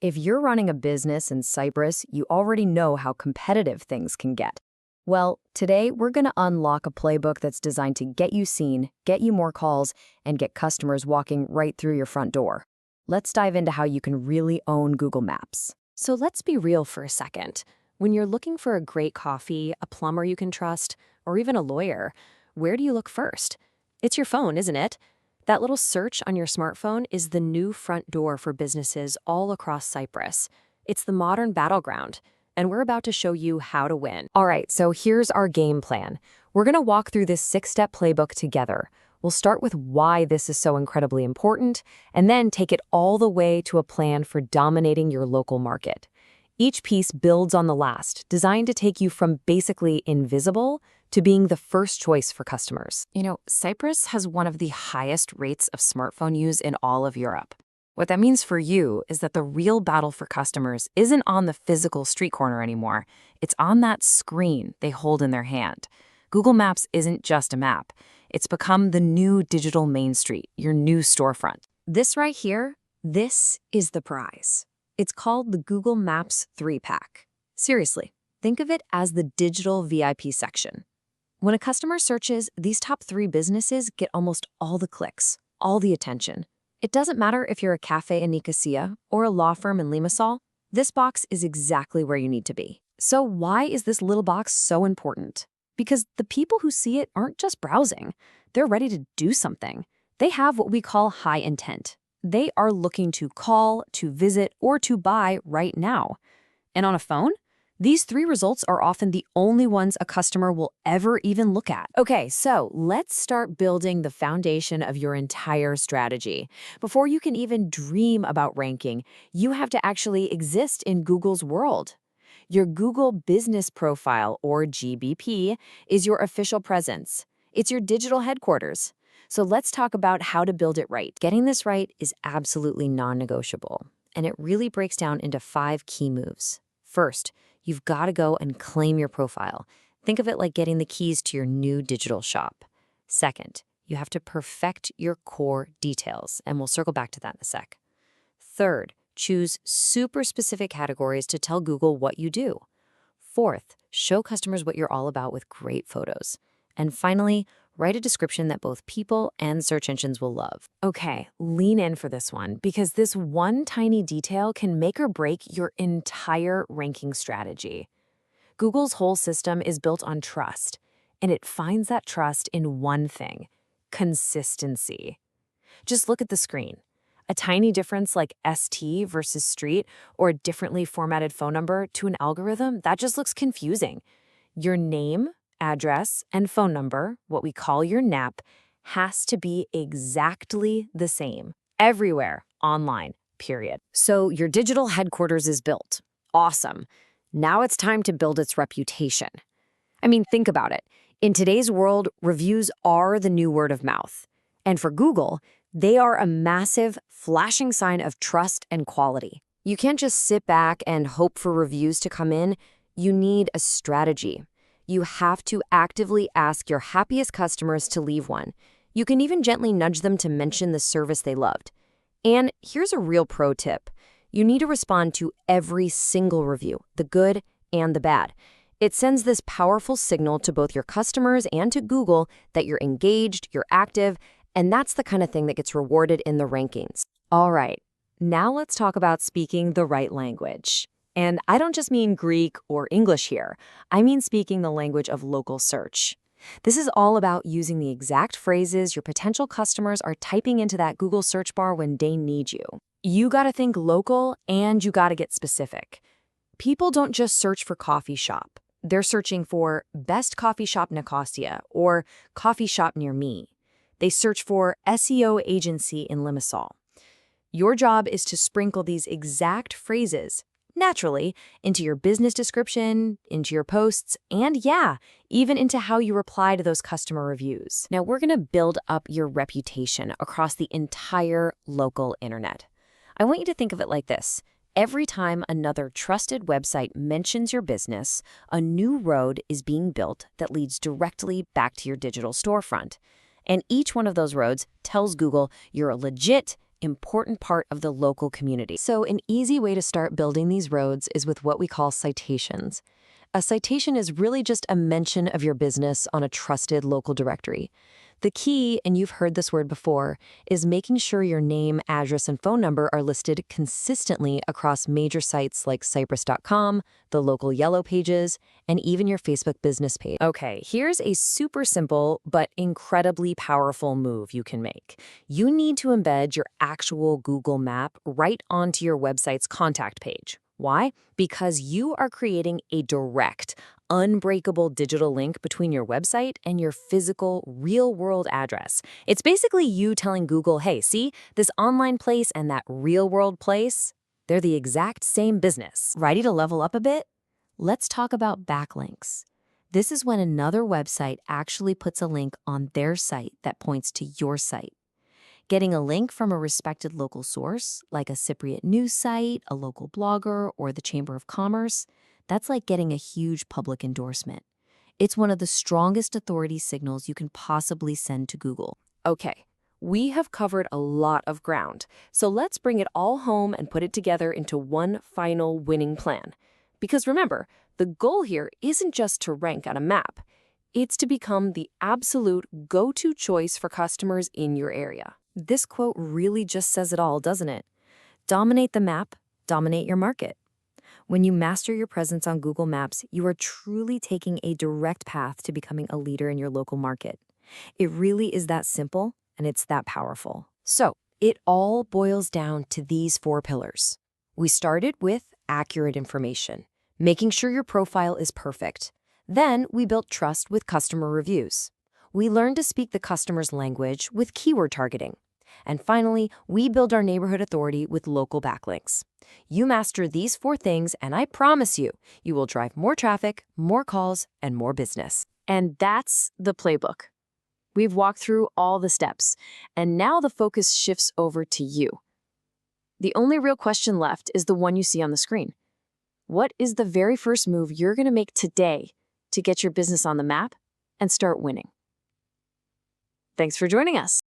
If you're running a business in Cyprus, you already know how competitive things can get. Well, today we're going to unlock a playbook that's designed to get you seen, get you more calls, and get customers walking right through your front door. Let's dive into how you can really own Google Maps. So let's be real for a second. When you're looking for a great coffee, a plumber you can trust, or even a lawyer, where do you look first? It's your phone, isn't it? That little search on your smartphone is the new front door for businesses all across Cyprus. It's the modern battleground, and we're about to show you how to win. All right, so here's our game plan. We're going to walk through this 6-step playbook together. We'll start with why this is so incredibly important, and then take it all the way to a plan for dominating your local market. Each piece builds on the last, designed to take you from basically invisible to being the first choice for customers. Cyprus has one of the highest rates of smartphone use in all of Europe. What that means for you is that the real battle for customers isn't on the physical street corner anymore. It's on that screen they hold in their hand. Google Maps isn't just a map. It's become the new digital main street, your new storefront. This right here, this is the prize. It's called the Google Maps 3-pack. Seriously, think of it as the digital VIP section. When a customer searches, these top 3 businesses get almost all the clicks, all the attention. It doesn't matter if you're a cafe in Nicosia or a law firm in Limassol, this box is exactly where you need to be. So why is this little box so important? Because the people who see it aren't just browsing. They're ready to do something. They have what we call high intent. They are looking to call, to visit, or to buy right now. And on a phone, these 3 results are often the only ones a customer will ever even look at. Okay, so let's start building the foundation of your entire strategy. Before you can even dream about ranking, you have to actually exist in Google's world. Your Google Business Profile, or GBP, is your official presence. It's your digital headquarters. So let's talk about how to build it right. Getting this right is absolutely non-negotiable, and it really breaks down into 5 key moves. First, you've got to go and claim your profile. Think of it like getting the keys to your new digital shop. Second, you have to perfect your core details, and we'll circle back to that in a sec. Third, choose super specific categories to tell Google what you do. Fourth, show customers what you're all about with great photos. And finally, write a description that both people and search engines will love. Okay, lean in for this one, because this one tiny detail can make or break your entire ranking strategy. Google's whole system is built on trust, and it finds that trust in one thing: consistency. Just look at the screen. A tiny difference like ST versus street, or a differently formatted phone number to an algorithm, that just looks confusing. Your name, address, and phone number, what we call your NAP, has to be exactly the same everywhere online, period. So your digital headquarters is built. Awesome. Now it's time to build its reputation. I mean, think about it. In today's world, reviews are the new word of mouth. And for Google, they are a massive, flashing sign of trust and quality. You can't just sit back and hope for reviews to come in. You need a strategy. You have to actively ask your happiest customers to leave one. You can even gently nudge them to mention the service they loved. And here's a real pro tip. You need to respond to every single review, the good and the bad. It sends this powerful signal to both your customers and to Google that you're engaged, you're active, and that's the kind of thing that gets rewarded in the rankings. All right, now let's talk about speaking the right language. And I don't just mean Greek or English here. I mean speaking the language of local search. This is all about using the exact phrases your potential customers are typing into that Google search bar when they need you. You gotta think local, and you gotta get specific. People don't just search for coffee shop. They're searching for best coffee shop Nicosia or coffee shop near me. They search for SEO agency in Limassol. Your job is to sprinkle these exact phrases naturally into your business description, into your posts, and yeah, even into how you reply to those customer reviews. Now, we're going to build up your reputation across the entire local internet. I want you to think of it like this. Every time another trusted website mentions your business, a new road is being built that leads directly back to your digital storefront. And each one of those roads tells Google you're a legit important part of the local community. So an easy way to start building these roads is with what we call citations. A citation is really just a mention of your business on a trusted local directory. The key, and you've heard this word before, is making sure your name, address, and phone number are listed consistently across major sites like Cyprus.com, the local Yellow Pages, and even your Facebook business page. Okay, here's a super simple but incredibly powerful move you can make. You need to embed your actual Google map right onto your website's contact page. Why? Because you are creating a direct, unbreakable digital link between your website and your physical, real-world address. It's basically you telling Google, hey, see, this online place and that real-world place, they're the exact same business. Ready to level up a bit? Let's talk about backlinks. This is when another website actually puts a link on their site that points to your site. Getting a link from a respected local source, like a Cypriot news site, a local blogger, or the Chamber of Commerce, that's like getting a huge public endorsement. It's one of the strongest authority signals you can possibly send to Google. Okay, we have covered a lot of ground, so let's bring it all home and put it together into one final winning plan. Because remember, the goal here isn't just to rank on a map. It's to become the absolute go-to choice for customers in your area. This quote really just says it all, doesn't it? Dominate the map, dominate your market. When you master your presence on Google Maps, you are truly taking a direct path to becoming a leader in your local market. It really is that simple, and it's that powerful. So, it all boils down to these 4 pillars. We started with accurate information, making sure your profile is perfect. Then, we built trust with customer reviews. We learned to speak the customer's language with keyword targeting. And finally, we build our neighborhood authority with local backlinks. You master these 4 things, and I promise you, you will drive more traffic, more calls, and more business. And that's the playbook. We've walked through all the steps, and now the focus shifts over to you. The only real question left is the one you see on the screen. What is the very first move you're going to make today to get your business on the map and start winning? Thanks for joining us.